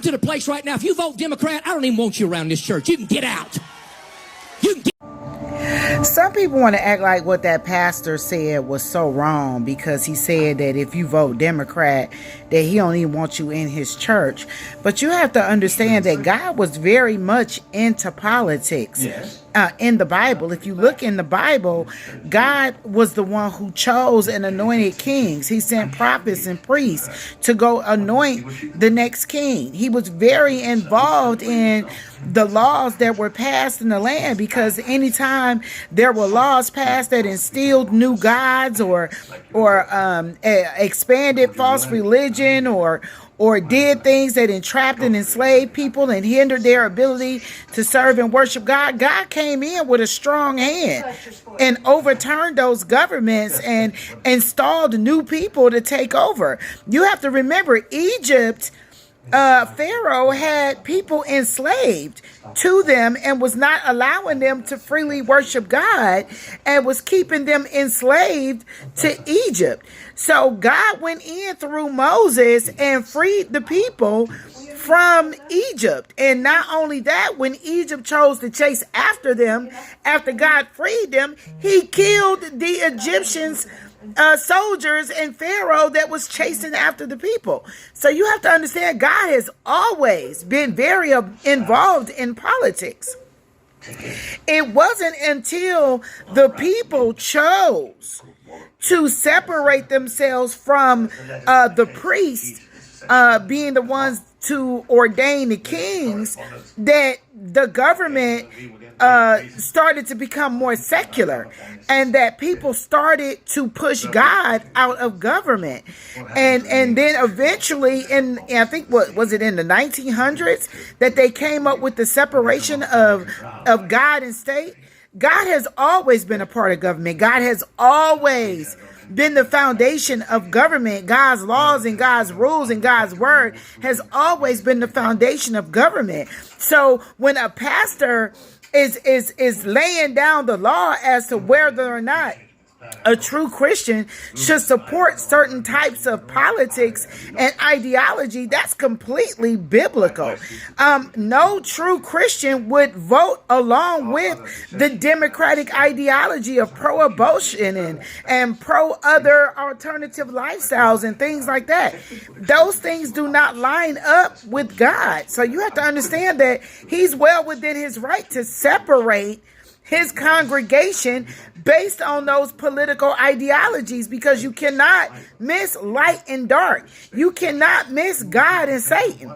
I'm to the place right now, if you vote Democrat, I don't even want you around this church. You can get out. You can get Some people want to act like what that pastor said was so wrong, because he said that if you vote Democrat, that he don't even want you in his church. But you have to understand that God was very much into politics. Yes. In the Bible. If you look in the Bible, God was the one who chose and anointed kings. He sent prophets and priests to go anoint the next king. He was very involved in the laws that were passed in the land, because anytime there were laws passed that instilled new gods or expanded false religion or did things that entrapped and enslaved people and hindered their ability to serve and worship God, God came in with a strong hand and overturned those governments and installed new people to take over. You have to remember, Egypt, Pharaoh had people enslaved to them and was not allowing them to freely worship God, and was keeping them enslaved to Egypt. So God went in through Moses and freed the people from Egypt. And not only that, when Egypt chose to chase after them, after God freed them, he killed the Egyptians, soldiers and Pharaoh that was chasing after the people. So you have to understand, God has always been very involved in politics. It wasn't until the people chose to separate themselves from the priests, being the ones to ordain the kings, that the government started to become more secular, and that people started to push God out of government. And then eventually, I think, what was it, in the 1900s, that they came up with the separation of God and state. God has always been a part of government. God has always been the foundation of government. God's laws and God's rules and God's word has always been the foundation of government. So when a pastor is laying down the law as to whether or not a true Christian should support certain types of politics and ideology, that's completely biblical. No true Christian would vote along with the democratic ideology of pro-abortion and pro-other alternative lifestyles and things like that. Those things do not line up with God. So you have to understand that he's well within his right to separate his congregation based on those political ideologies, because you cannot miss light and dark. You cannot miss God and Satan.